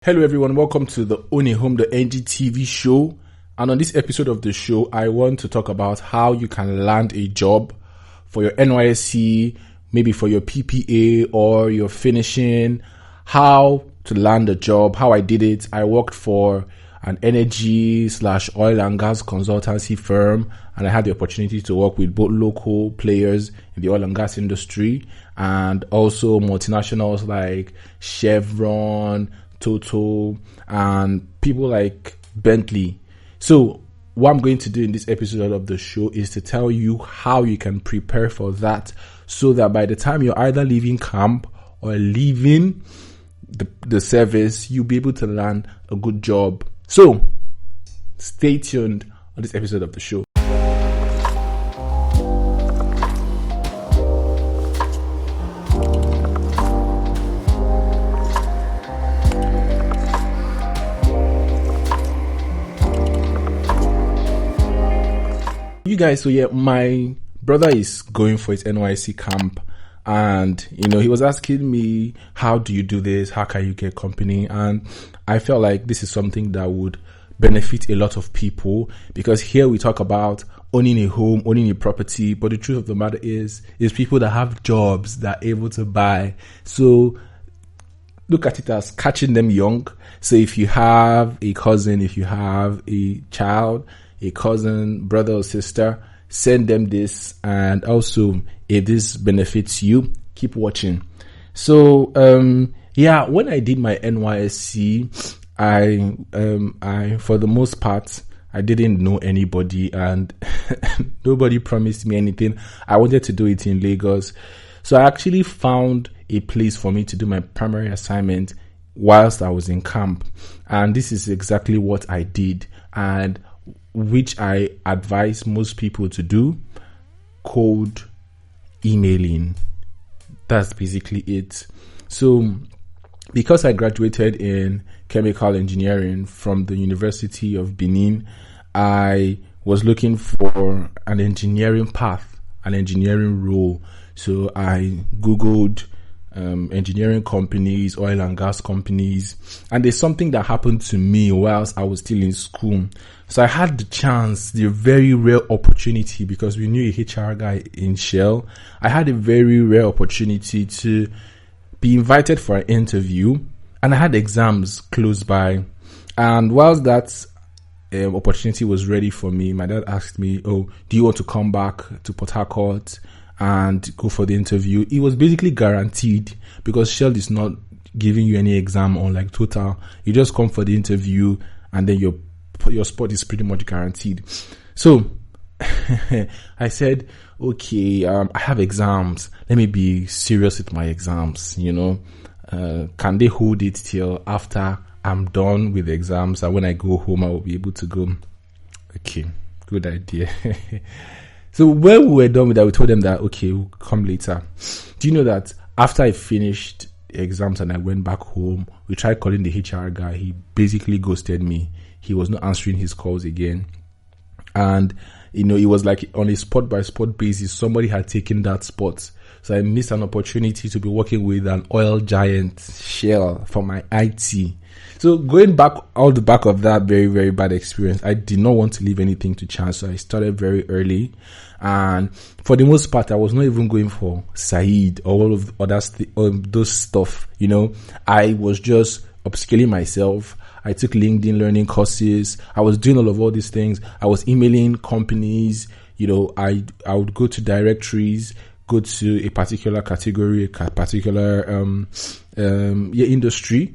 Hello everyone, welcome to the Ownahome.ng TV show. And on this episode of the show, I want to talk about how you can land a job for your NYSC, maybe for your PPA or your finishing, how to land a job, how I did it. I worked for an energy/oil and gas consultancy firm, and I had the opportunity to work with both local players in the oil and gas industry and also multinationals like Chevron, Total, and people like Bentley. So what I'm going to do in this episode of the show is to tell you how you can prepare for that, so that by the time you're either leaving camp or leaving the service, you'll be able to land a good job. So stay tuned on this episode of the show. You guys, so yeah, my brother is going for his NYSC camp, and he was asking me, how do you do this? How can you get company? And I felt like this is something that would benefit a lot of people, because here we talk about owning a home, owning a property, but the truth of the matter is people that have jobs that are able to buy. So look at it as catching them young. So if you have a cousin, if you have a child, a cousin, brother or sister, send them this. And also, if this benefits you, keep watching. So when I did my NYSC, I for the most part, I didn't know anybody, and nobody promised me anything. I wanted to do it in Lagos, so I actually found a place for me to do my primary assignment whilst I was in camp, and this is exactly what I did, and which I advise most people to do: cold emailing. That's basically it. So because I graduated in chemical engineering from the University of Benin, I was looking for an engineering path, an engineering role. So I Googled engineering companies, oil and gas companies, and there's something that happened to me whilst I was still in school. So I had the chance, the very rare opportunity, because we knew a HR guy in Shell. I had a very rare opportunity to be invited for an interview, and I had exams close by. And whilst that opportunity was ready for me, my dad asked me, "Oh, do you want to come back to Port Harcourt and go for the interview?" It was basically guaranteed, because Shell is not giving you any exam on like Total. You just come for the interview, and then your spot is pretty much guaranteed. So I said, okay, I have exams. Let me be serious with my exams. Can they hold it till after I'm done with the exams, and when I go home, I will be able to go? Okay, good idea. So when we were done with that, we told them that, okay, we'll come later. Do you know that after I finished exams and I went back home, we tried calling the HR guy. He basically ghosted me. He was not answering his calls again. And, it was like on a spot by spot basis, somebody had taken that spot. So I missed an opportunity to be working with an oil giant, Shell, for my IT. So going back, all the back of that very, very bad experience, I did not want to leave anything to chance. So I started very early. And for the most part, I was not even going for Said or all of those stuff. I was just upskilling myself. I took LinkedIn learning courses. I was doing all these things. I was emailing companies. I would go to directories, go to a particular category, a particular industry.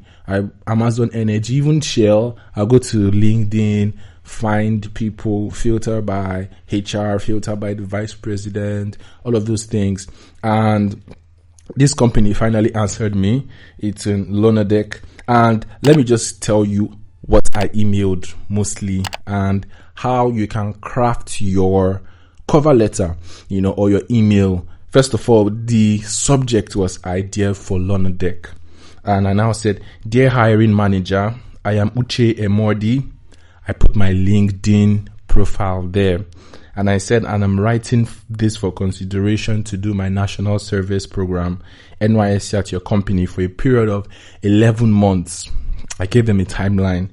Amazon Energy, even Shell. I'll go to LinkedIn, find people, filter by HR, filter by the vice president, all of those things. And this company finally answered me. It's in Lonadec. And let me just tell you what I emailed mostly, and how you can craft your cover letter, or your email. First of all, the subject was idea for Lonadec. And I now said, "Dear hiring manager, I am Uche Emordi." I put my LinkedIn profile there. And I said, and I'm writing this for consideration to do my national service program, NYSC, at your company for a period of 11 months. I gave them a timeline.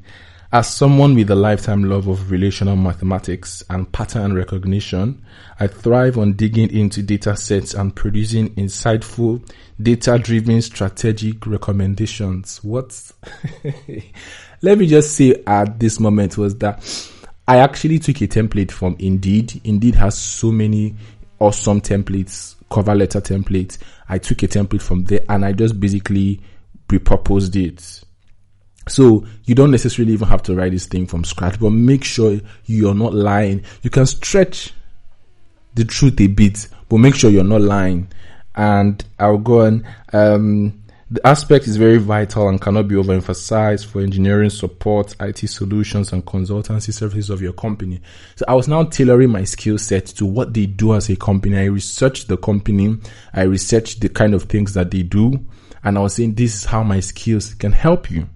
As someone with a lifetime love of relational mathematics and pattern recognition, I thrive on digging into data sets and producing insightful, data-driven strategic recommendations. What? Let me just say at this moment was that I actually took a template from Indeed. Indeed has so many awesome templates, cover letter templates. I took a template from there and I just basically repurposed it. So you don't necessarily even have to write this thing from scratch, but make sure you're not lying. You can stretch the truth a bit, but make sure you're not lying. And I'll go on. The aspect is very vital and cannot be overemphasized for engineering support, IT solutions, and consultancy services of your company. So I was now tailoring my skill set to what they do as a company. I researched the company. I researched the kind of things that they do. And I was saying, this is how my skills can help you.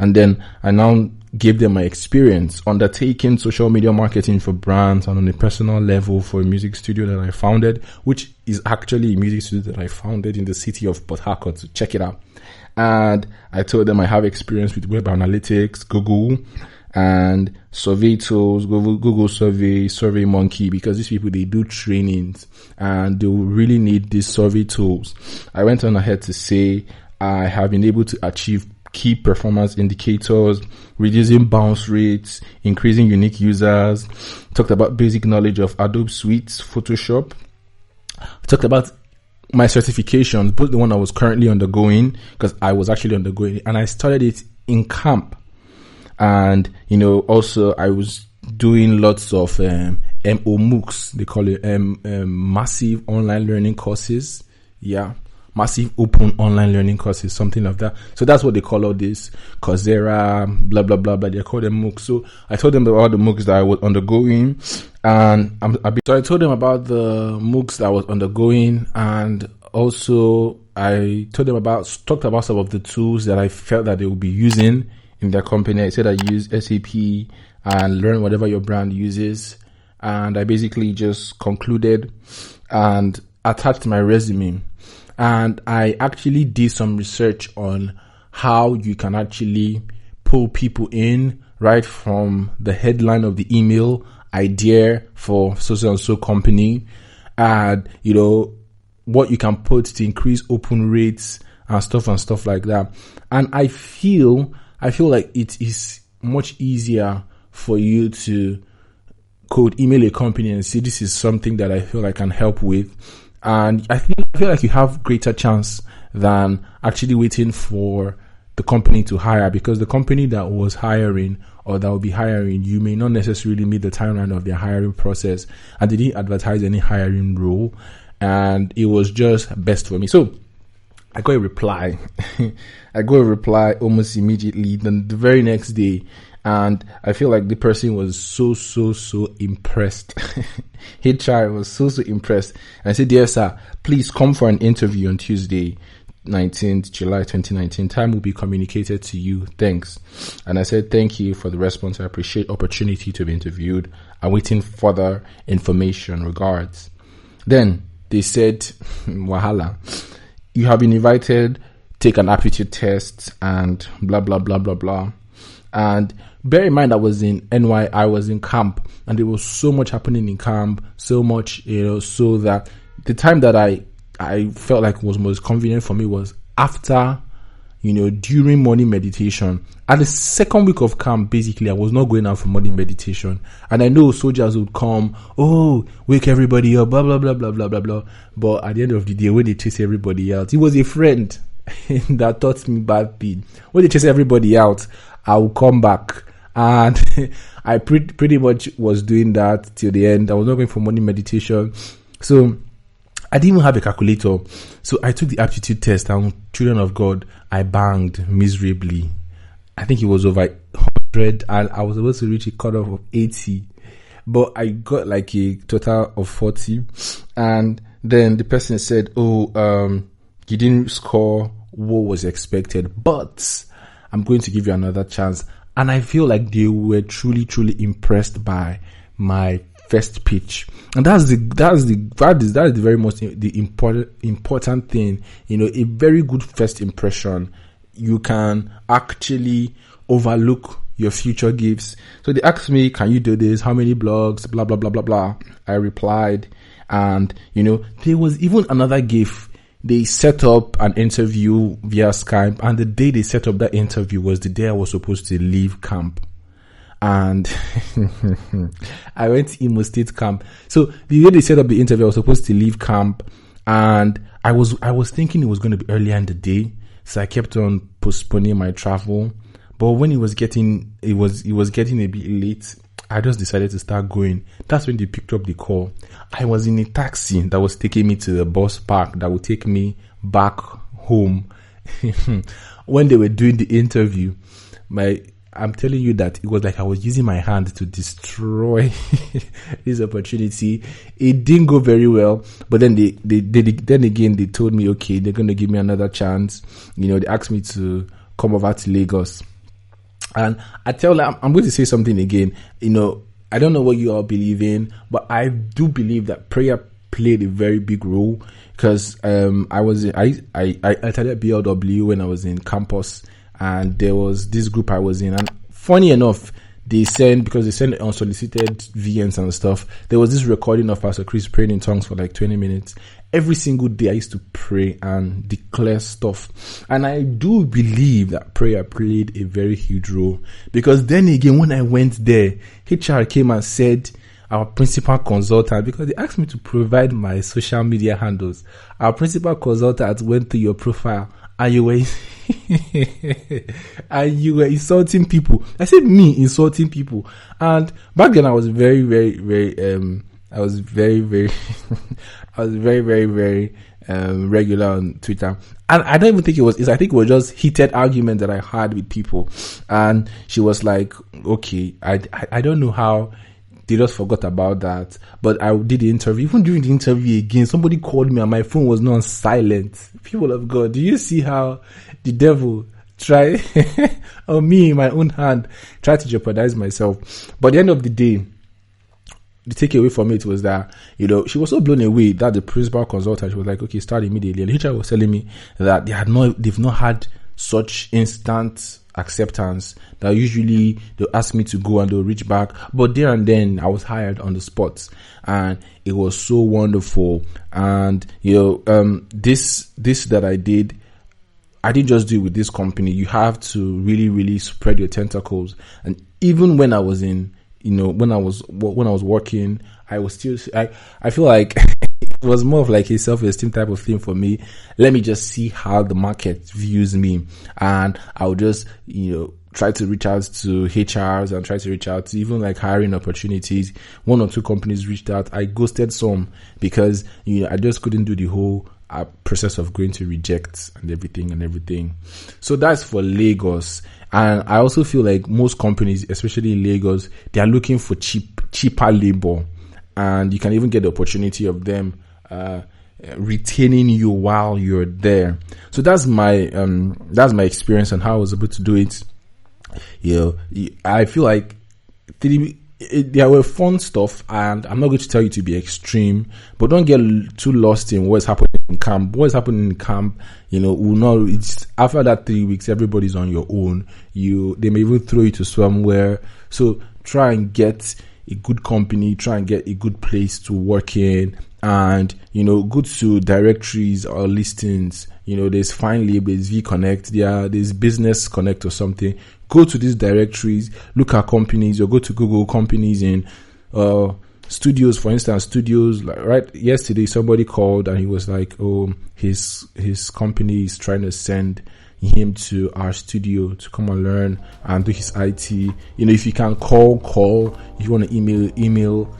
And then I now gave them my experience undertaking social media marketing for brands and on a personal level for a music studio that I founded, which is actually a music studio that I founded in the city of Port Harcourt. So check it out. And I told them I have experience with web analytics, Google, and survey tools, Google Survey, SurveyMonkey, because these people, they do trainings and they will really need these survey tools. I went on ahead to say I have been able to achieve key performance indicators, reducing bounce rates, increasing unique users, talked about basic knowledge of Adobe Suites, Photoshop, talked about my certifications, both the one I was currently undergoing, because I was actually undergoing it, and I started it in camp. And, also I was doing lots of MOOCs, they call it massive online learning courses. Yeah. Massive open online learning courses, something like that. So that's what they call all this, Coursera, blah, blah, blah, but they call them MOOCs. So I told them about the MOOCs that I was undergoing, and so I told them about the MOOCs that I was undergoing, and also I talked about some of the tools that I felt that they would be using in their company. I said I use SAP and learn whatever your brand uses, and I basically just concluded and attached my resume. And I actually did some research on how you can actually pull people in right from the headline of the email, idea for so and so company, and, what you can put to increase open rates and stuff like that. And I feel like it is much easier for you to email a company and say, this is something that I feel I can help with. And I feel like you have greater chance than actually waiting for the company to hire, because the company that was hiring or that will be hiring, you may not necessarily meet the timeline of their hiring process, and they didn't advertise any hiring role, and it was just best for me. So I got a reply. Almost immediately, then the very next day. And I feel like the person was so impressed. HR was so impressed. And I said, dear sir, please come for an interview on Tuesday, 19th July 2019. Time will be communicated to you. Thanks. And I said, thank you for the response. I appreciate opportunity to be interviewed. I'm waiting further information. Regards. Then they said, wahala, you have been invited, take an aptitude test and blah, blah, blah, blah, blah. And bear in mind, I was in camp, and there was so much happening in camp, so much, so that the time that I felt like was most convenient for me was after, during morning meditation. At the second week of camp, basically, I was not going out for morning meditation. And I know soldiers would come, wake everybody up, blah, blah, blah, blah, blah, blah, blah. But at the end of the day, when they chase everybody out, it was a friend that taught me bad thing. When they chase everybody out, I will come back. And I pretty much was doing that till the end. I was not going for morning meditation. So I didn't even have a calculator. So I took the aptitude test, and children of God, I banged miserably. I think it was over 100, and I was supposed to reach a cutoff of 80. But I got like a total of 40. And then the person said, you didn't score what was expected, but I'm going to give you another chance. And I feel like they were truly impressed by my first pitch. And that is the very most important thing. A very good first impression you can actually overlook your future gifts. So they asked me, can you do this? How many blogs? Blah, blah, blah, blah, blah. I replied. And, there was even another gift. They set up an interview via Skype. And the day they set up that interview was the day I was supposed to leave camp. And I went to Imo State camp. So the day they set up the interview, I was supposed to leave camp. And I was thinking it was going to be earlier in the day. So I kept on postponing my travel. But when it was getting a bit late, I just decided to start going. That's when they picked up the call. I was in a taxi that was taking me to the bus park that would take me back home. When they were doing the interview, I'm telling you that it was like I was using my hand to destroy this opportunity. It didn't go very well, but then they told me, okay, they're going to give me another chance. They asked me to come over to Lagos. And I tell them, I'm going to say something again. I don't know what you all believe in, but I do believe that prayer played a very big role, because I attended BLW when I was in campus, and there was this group I was in, and funny enough, because they send unsolicited VNs and stuff, there was this recording of Pastor Chris praying in tongues for like 20 minutes. Every single day I used to pray and declare stuff. And I do believe that prayer played a very huge role, because then again, when I went there, HR came and said, our principal consultant, because they asked me to provide my social media handles, our principal consultant went to your profile and you were insulting people. I said, me insulting people. And back then I was very, very, very regular on Twitter. And I don't even think I think it was just heated argument that I had with people. And she was like, okay, I don't know how they just forgot about that. But I did the interview. Even during the interview again, somebody called me and my phone was not on silent. People of God, do you see how the devil tried, or me in my own hand, tried to jeopardize myself? But at the end of the day, the takeaway from it was that, she was so blown away that the principal consultant, she was like, okay, start immediately. And the HR was telling me that they've not had such instant acceptance, that usually they'll ask me to go and they'll reach back. But there and then I was hired on the spot, and it was so wonderful. And, this that I didn't just do it with this company. You have to really, really spread your tentacles. And even when I was when I was working, I was still, I feel like it was more of like a self-esteem type of thing for me. Let me just see how the market views me. And I'll just, try to reach out to HRs and try to reach out to even like hiring opportunities. 1 or 2 companies reached out. I ghosted some because, I just couldn't do the whole process of going to reject and everything. So that's for Lagos. And I also feel like most companies, especially in Lagos, they are looking for cheaper labor, and you can even get the opportunity of them retaining you while you're there. So that's my experience and how I was able to do it. I feel like there were fun stuff, and I'm not going to tell you to be extreme, but don't get too lost in what's happening in camp. What's happening in camp, will not. It's after that 3 weeks, everybody's on your own. They may even throw you to somewhere. So try and get a good company, try and get a good place to work in, and go to directories or listings. There's FindLab, there's VConnect, there's Business Connect or something. Go to these directories, look at companies, or go to Google companies in studios. For instance, studios, like right yesterday, somebody called and he was like, oh, his company is trying to send him to our studio to come and learn and do his IT. If you can call, if you want to email,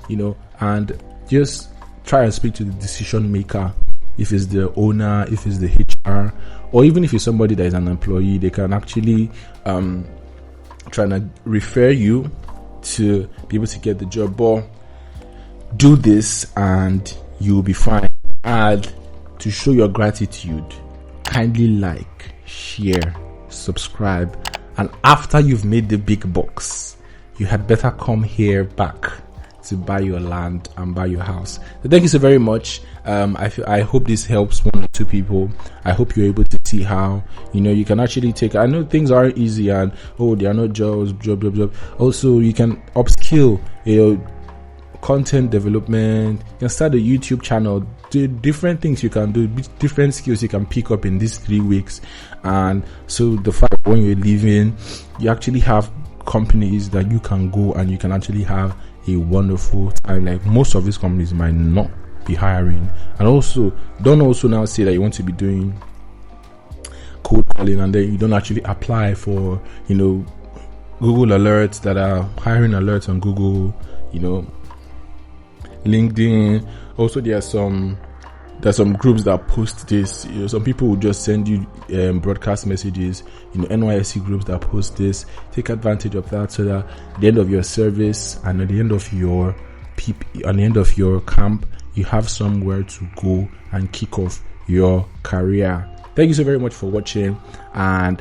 and just try and speak to the decision maker. If it's the owner, if it's the HR, or even if it's somebody that is an employee, they can actually try to refer you to be able to get the job. But do this and you'll be fine. And to show your gratitude, kindly like, share, subscribe, and after you've made the big bucks, you had better come here back to buy your land and buy your house. So thank you so very much. I hope this helps one or two people. I hope you're able to see how, you can actually take, I know things aren't easy and, there are no jobs, job. Also, you can upskill, content development. You can start a YouTube channel. Different things you can do, different skills you can pick up in these 3 weeks. And so the fact that when you're leaving, you actually have companies that you can go and you can actually have a wonderful time. Like most of these companies might not be hiring. And also, don't also now say that you want to be doing cold calling and then you don't actually apply for, Google alerts that are hiring alerts on Google, LinkedIn. Also, there's some groups that post this. Some people will just send you broadcast messages. NYSC groups that post this. Take advantage of that so that at the end of your service and at the end of your at the end of your camp, you have somewhere to go and kick off your career. Thank you so very much for watching, and